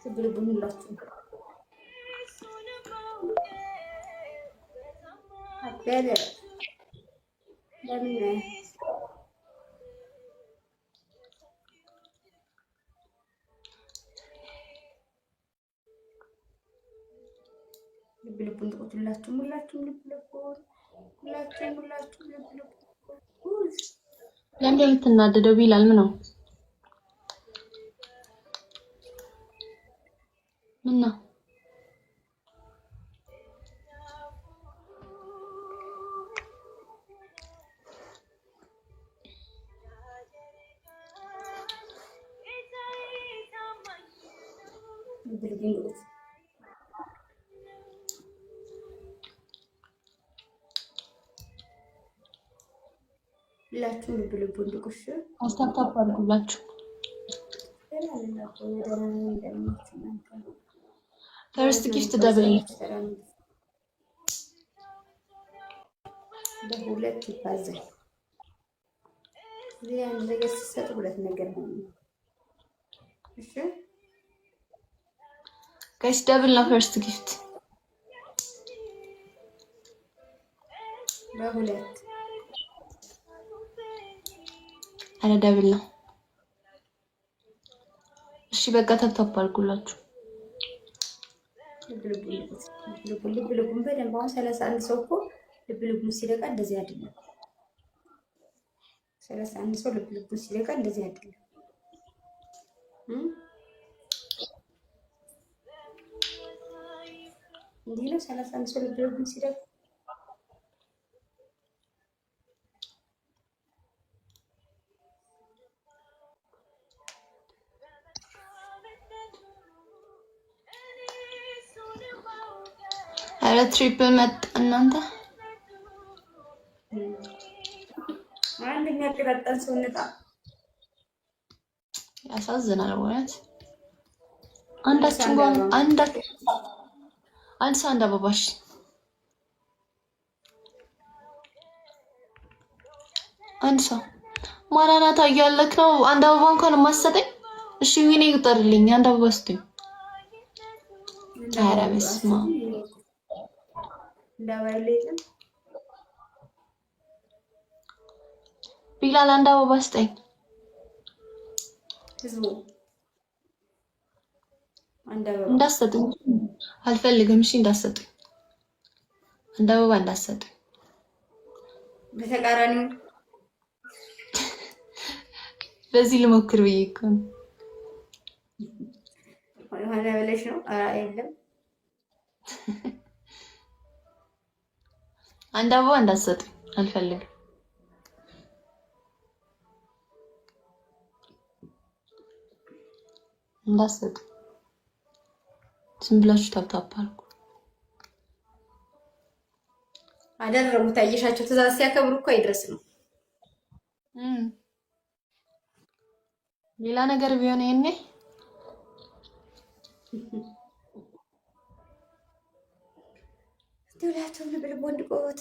ስብልቡን ሁላችሁ አበደ ለምን ልብልቡን ሁላችሁም ለምን የምትናደደው ቢላል ምን ነው ሁላችሁም ልብልቡን ድቁሽ አስታጣጣ አድርጉላችሁ ፈርስት ጊፍት ደብል በሁለት ይባዛል። ያን ነገር ሲሰጥ ሁለት ነገር ነው። እሺ ጋይስ ደብል ነው ፈርስት ጊፍት በሁለት አረ ደብል ነው። እሺ በቃ ተብታብ አድርጉላችሁ ልብልቡን በደንብ አሁን 31 ሰው እኮ ልብልቡን ሲለቃ እንደዚህ አይደለም። 31 ሰው ልብልቡን ሲለቃ እንደዚህ አይደለም። እንዴ ነው 31 ሰው ልብልቡን ሲለቃ አረ ትሪፕል መጣ እናንተ አንደኛ ቀጣን ሰው ነጣ ያሳዝናል ማለት አንዳችን ጋር አንድ ሰው አንድ አበባሽ አንድ ሰው ማራናታ እያለክ ነው አንድ አበባ እንኳን ማሰጠኝ እሺ ዊኔ ይቁጠርልኝ አንድ አበባ ስጡኝ ኧረ በስመ አብ እንዳባይለኝ ቢላል አንድ አበባ ስጠኝ ህዝቡ አንድ አበባ እንዳሰጠኝ አልፈልግም እሺ እንዳሰጠኝ አንድ አበባ እንዳሰጠኝ በተቃራኒው በዚህ ልሞክር ብዬ እኮ ነው ሆነ ብለሽ ነው የለም አንድ አበባ እንዳሰጠኝ አልፈልግም እንዳሰጥ ዝም ብላችሁ ታፕታፕ አድርጉ አደረጉት አየሻቸው ትዕዛዝ ሲያከብሩ እኮ አይድረስ ነው ሌላ ነገር ቢሆን ይሄኔ ሁላችሁም ልብልቡን ድቁት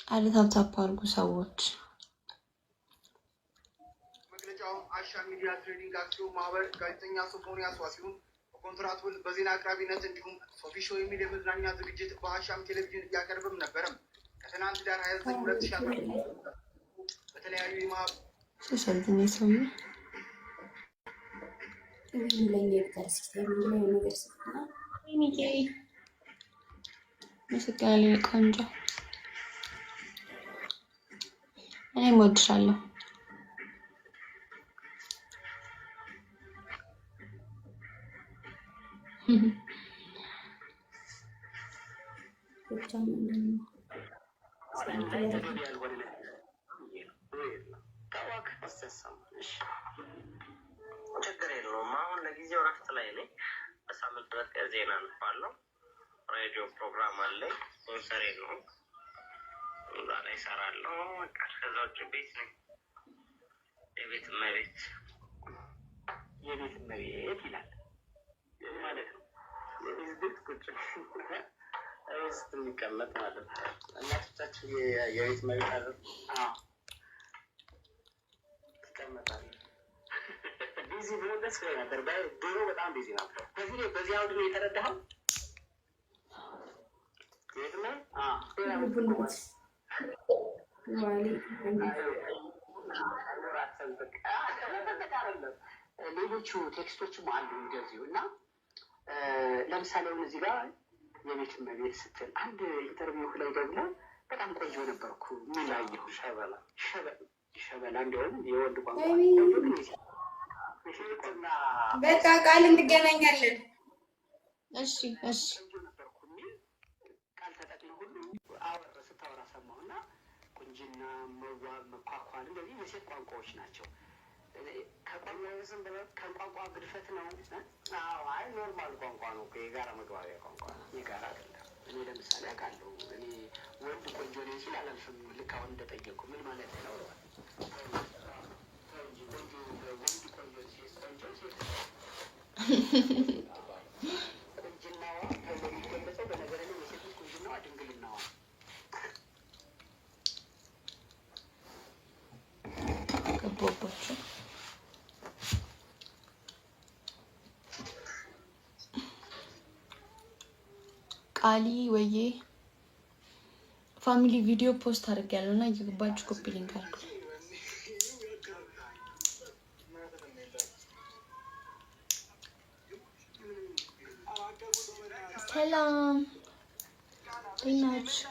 አለ ታፕታፕ አድርጉ ሰዎች መግለጫው አሻም ሚዲያ ትሬዲንግ አክሲዮን ማህበር ጋዜጠኛ ሶፎንያስ ዋሲሁን በኮንትራት ውል በዜና አቅራቢነት እንዲሁም ሶፊ ሾው የሚል የመዝናኛ ዝግጅት በአሻም ቴሌቪዥን እያቀርብም ነበረም ከትናንት ዳር 29 2015 በተለያዩ የማህበር ተሰልተኝ ሰውዬ ለኛ ይቀር ሲስተም ላይ ነገር ሲሆን ወይኔ መስቀል ቆንጆ እኔ እወድሻለሁ ችግር የለውም። አሁን ለጊዜው እረፍት ላይ ነኝ። በሳምንት ሁለት ቀን ዜና አንባለሁ። ሬዲዮ ፕሮግራም አለኝ። ኮንሰሬ ነው እዛ ላይ እሰራለሁ። ከዛ ውጭ ቤት ነኝ። የቤት እመቤት ይላል። ውስጥ የሚቀመጥ ማለት ነው። እናቶቻችን የቤት መሬት አለ ትቀመጣለህ። ቢዚ ብሎ ደስ ይለኝ ነበር። ድሮ በጣም ቢዚ ነበር። በዚህ አውድ ነው የተረዳኸው? ሌሎቹ ቴክስቶችም አሉ እንደዚሁ እና ለምሳሌ አሁን እዚህ ጋር የቤት እመቤት ስትል አንድ ኢንተርቪው ላይ ደግሞ በጣም ቆንጆ ነበርኩ የሚላየው ሸበላ እንዲሆን የወንድ ቋንቋ በቃ ቃል እንገናኛለን። እሺ እሺ ነበርኩ የሚል ቃል ተጠቅሞ ሁሉ አወር ስታወራ ሰማሁና ቁንጅና፣ መዋብ፣ መኳኳል እንደዚህ የሴት ቋንቋዎች ናቸው። ከቋንቋ ግድፈት ነው። አይ ኖርማል ቋንቋ ነው፣ የጋራ መግባቢያ ቋንቋ ነው፣ የጋራ አይደለም። እኔ ለምሳሌ አውቃለሁ። እኔ ወንድ ቆንጆ ነኝ ሲል አላልፍም። ልክ አሁን እንደጠየቁ ምን ማለት ነው? ቁንጅናዋ ተብሎ የሚገለጸው በነገር ላይ የሴት ልጅ ቁንጅናዋ ድንግልናዋ ገባባቸው። ቃሊ ወዬ ፋሚሊ ቪዲዮ ፖስት አድርጌያለሁ እና እየገባችሁ ኮፒ ሊንክ አድርጉ። ሰላም እንዴት ናችሁ?